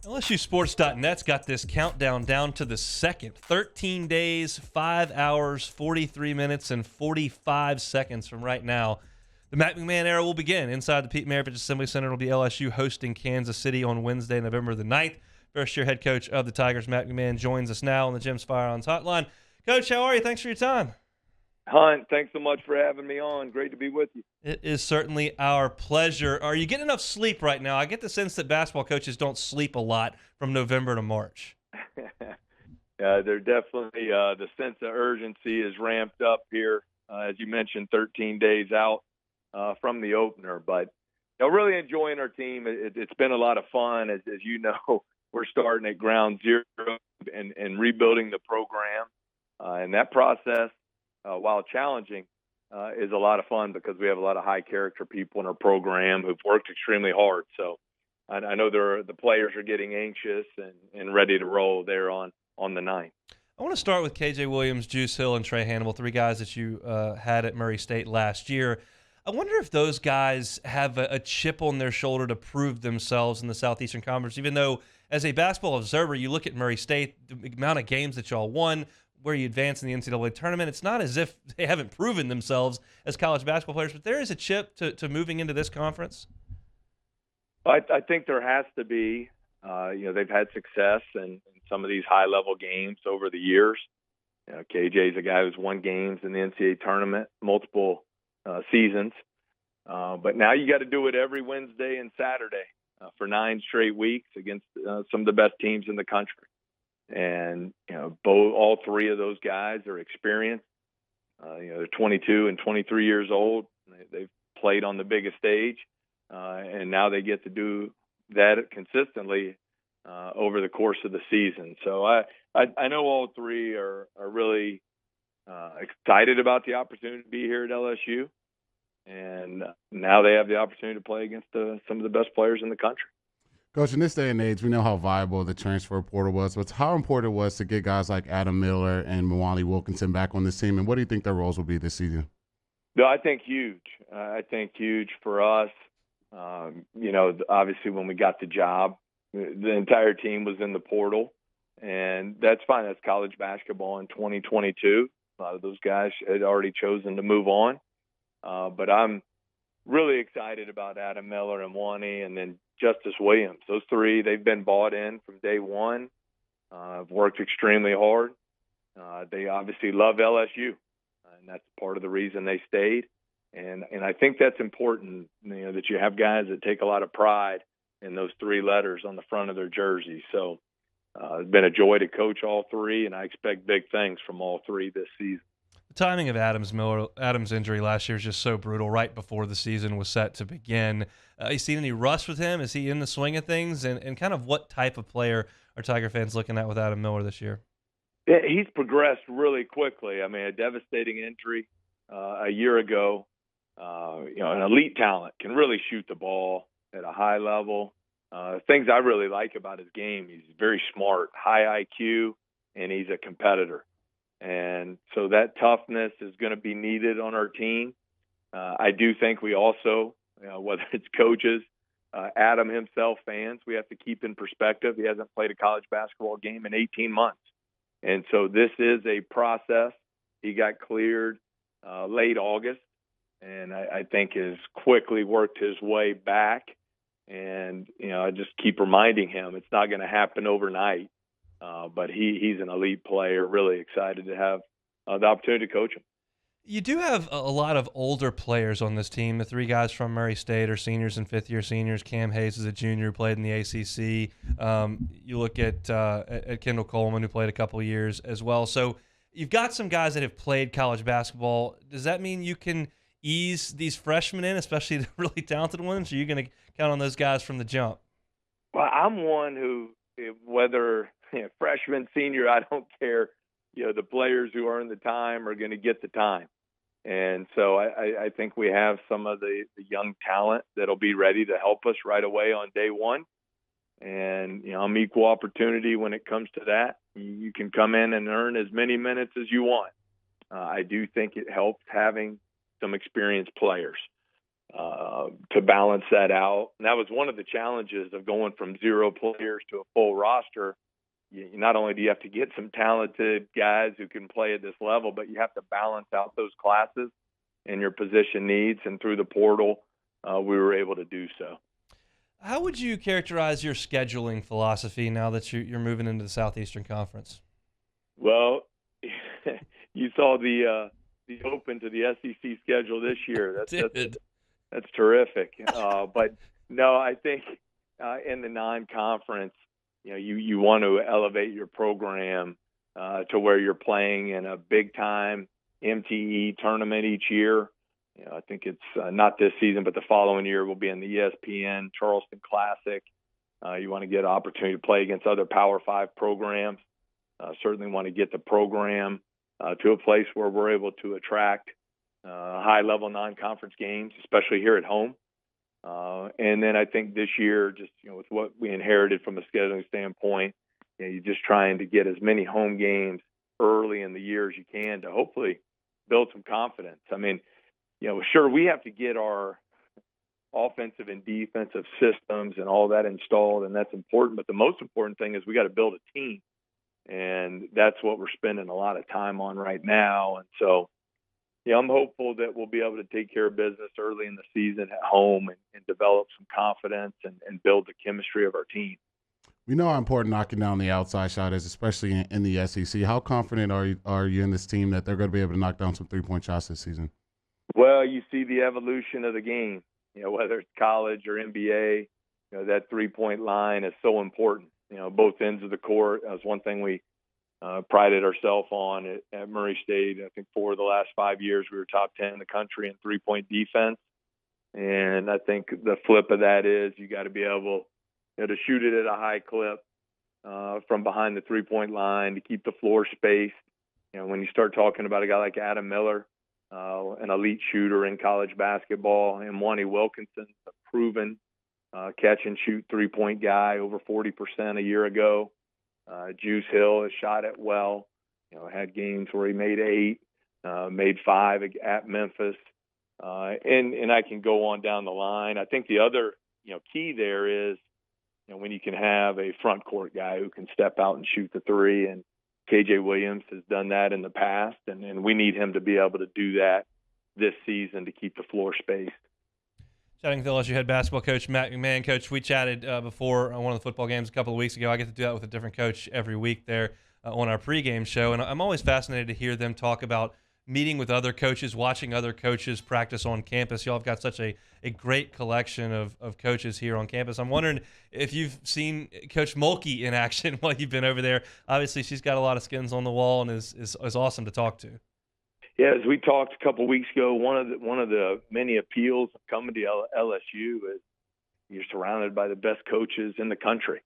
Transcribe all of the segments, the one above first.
LSUsports.net's got this countdown down to the second. 13 days, 5 hours, 43 minutes, and 45 seconds from right now. The McMahon era will begin inside the Pete Maravich Assembly Center. It'll be LSU hosting Kansas City on Wednesday, November the 9th. First-year head coach of the Tigers, Matt McMahon, joins us now on the Jim's Firearms Hotline. Coach, how are you? Thanks for your time. Hunt, thanks so much for having me on. Great to be with you. It is certainly our pleasure. Are you getting enough sleep right now? I get the sense that basketball coaches don't sleep a lot from November to March. They're definitely the sense of urgency is ramped up here. As you mentioned, 13 days out from the opener. But really enjoying our team. It's been a lot of fun. As you know, we're starting at ground zero and rebuilding the program. And that process, while challenging, is a lot of fun because we have a lot of high-character people in our program who've worked extremely hard. So I know the players are getting anxious and ready to roll there on the 9th. I want to start with KJ Williams, Juice Hill, and Trey Hannibal, three guys that you had at Murray State last year. I wonder if those guys have a chip on their shoulder to prove themselves in the Southeastern Conference, even though as a basketball observer, you look at Murray State, the amount of games that y'all won, where you advance in the NCAA tournament. It's not as if they haven't proven themselves as college basketball players, but there is a chip to moving into this conference. I think there has to be. They've had success in some of these high-level games over the years. KJ's a guy who's won games in the NCAA tournament, multiple seasons. But now you got to do it every Wednesday and Saturday for 9 straight weeks against some of the best teams in the country. And all three of those guys are experienced. They're 22 and 23 years old. They've played on the biggest stage, and now they get to do that consistently over the course of the season. So I know all three are really excited about the opportunity to be here at LSU, and now they have the opportunity to play against some of the best players in the country. Coach, in this day and age, we know how viable the transfer portal was, but how important it was to get guys like Adam Miller and Mwani Wilkinson back on this team, and what do you think their roles will be this season? No, I think huge. I think huge for us. Obviously when we got the job, the entire team was in the portal, and that's fine. That's college basketball in 2022. A lot of those guys had already chosen to move on. But I'm really excited about Adam Miller and Mwani, and then Justice Williams. Those three, they've been bought in from day one. Have worked extremely hard. They obviously love LSU, and that's part of the reason they stayed. And I think that's important, that you have guys that take a lot of pride in those three letters on the front of their jersey. So it's been a joy to coach all three, and I expect big things from all three this season. The timing of Adams' injury last year is just so brutal right before the season was set to begin. You seen any rust with him? Is he in the swing of things? And kind of what type of player are Tiger fans looking at with Adam Miller this year? Yeah, he's progressed really quickly. I mean, a devastating injury a year ago. An elite talent, can really shoot the ball at a high level. Things I really like about his game, he's very smart, high IQ, and he's a competitor. And so that toughness is going to be needed on our team. I do think we also, whether it's coaches, Adam himself, fans, we have to keep in perspective. He hasn't played a college basketball game in 18 months. And so this is a process. He got cleared late August, and I think has quickly worked his way back. And, I just keep reminding him it's not going to happen overnight. But he's an elite player, really excited to have the opportunity to coach him. You do have a lot of older players on this team. The three guys from Murray State are seniors and fifth-year seniors. Cam Hayes is a junior who played in the ACC. You look at Kendall Coleman, who played a couple of years as well. So you've got some guys that have played college basketball. Does that mean you can ease these freshmen in, especially the really talented ones? Or are you going to count on those guys from the jump? Well, I'm one who, whether freshman, senior, I don't care. The players who earn the time are going to get the time. And so I think we have some of the young talent that'll be ready to help us right away on day one. And, I'm equal opportunity when it comes to that. You can come in and earn as many minutes as you want. I do think it helps having some experienced players. to balance that out. And that was one of the challenges of going from 0 players to a full roster. Not only do you have to get some talented guys who can play at this level, but you have to balance out those classes and your position needs. And through the portal, we were able to do so. How would you characterize your scheduling philosophy now that you're moving into the Southeastern Conference? Well, you saw the open to the SEC schedule this year. That's terrific. But no, I think in the non-conference, you want to elevate your program to where you're playing in a big-time MTE tournament each year. I think it's not this season, but the following year will be in the ESPN Charleston Classic. You want to get an opportunity to play against other Power 5 programs. Certainly want to get the program to a place where we're able to attract high-level non-conference games, especially here at home. And then I think this year, just with what we inherited from a scheduling standpoint, you're just trying to get as many home games early in the year as you can to hopefully build some confidence. I mean, sure, we have to get our offensive and defensive systems and all that installed, and that's important. But the most important thing is we got to build a team, and that's what we're spending a lot of time on right now. And so, I'm hopeful that we'll be able to take care of business early in the season at home and develop some confidence and build the chemistry of our team. We know how important knocking down the outside shot is, especially in the SEC. How confident are you in this team that they're going to be able to knock down some three-point shots this season? Well, you see the evolution of the game, whether it's college or NBA, that three-point line is so important, both ends of the court. That was one thing we prided ourselves on at Murray State. I think 4 of the last 5 years we were top 10 in the country in three-point defense. And I think the flip of that is you got to be able to shoot it at a high clip from behind the three-point line to keep the floor spaced. When you start talking about a guy like Adam Miller, an elite shooter in college basketball, and Wani Wilkinson, a proven catch-and-shoot three-point guy, over 40% a year ago. Juice Hill has shot it well, had games where he made 8, made 5 at Memphis. And I can go on down the line. I think the other, key there is, when you can have a front court guy who can step out and shoot the three, and KJ Williams has done that in the past, and we need him to be able to do that this season to keep the floor spaced. Chatting with LSU head basketball coach Matt McMahon. Coach, we chatted before on one of the football games a couple of weeks ago. I get to do that with a different coach every week there on our pregame show, and I'm always fascinated to hear them talk about meeting with other coaches, watching other coaches practice on campus. Y'all have got such a great collection of coaches here on campus. I'm wondering if you've seen Coach Mulkey in action while you've been over there. Obviously, she's got a lot of skins on the wall and is awesome to talk to. Yeah, as we talked a couple of weeks ago, one of the many appeals of coming to LSU is you're surrounded by the best coaches in the country,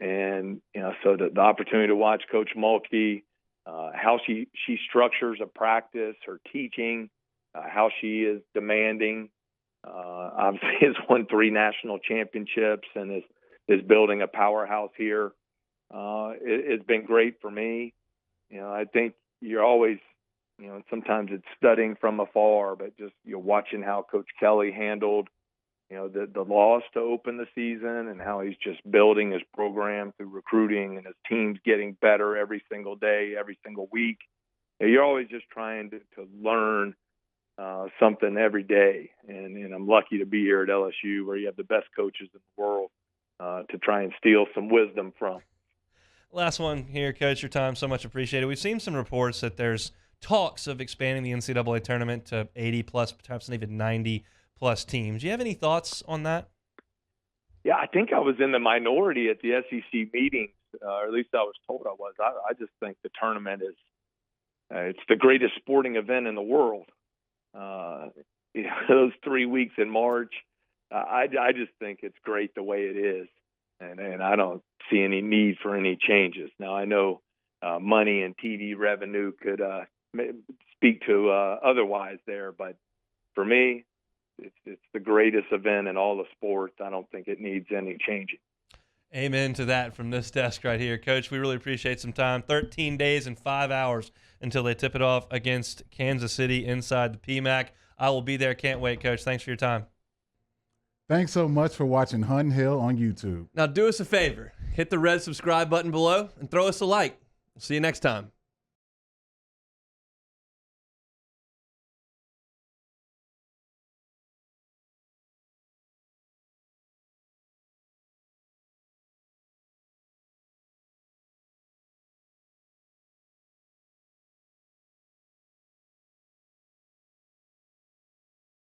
and so the opportunity to watch Coach Mulkey, how she structures a practice, her teaching, how she is demanding. Obviously, has won 3 national championships and is building a powerhouse here. It's been great for me. I think you're always. Sometimes it's studying from afar, but just watching how Coach Kelly handled, the loss to open the season, and how he's just building his program through recruiting, and his team's getting better every single day, every single week. You're always just trying to learn something every day, and I'm lucky to be here at LSU, where you have the best coaches in the world to try and steal some wisdom from. Last one here, Coach. Your time so much appreciated. We've seen some reports that there's talks of expanding the NCAA tournament to 80-plus, perhaps even 90-plus teams. Do you have any thoughts on that? Yeah, I think I was in the minority at the SEC meetings, or at least I was told I was. I just think the tournament is it's the greatest sporting event in the world. Those 3 weeks in March, I just think it's great the way it is, and I don't see any need for any changes. Now, I know money and TV revenue could speak to otherwise there, but for me, it's the greatest event in all the sports. I don't think it needs any changing. Amen to that from this desk right here. Coach, we really appreciate some time. 13 days and 5 hours until they tip it off against Kansas City inside the PMAC. I will be there. Can't wait, Coach. Thanks for your time. Thanks so much for watching Hunt Hill on YouTube. Now do us a favor. Hit the red subscribe button below and throw us a like. See you next time.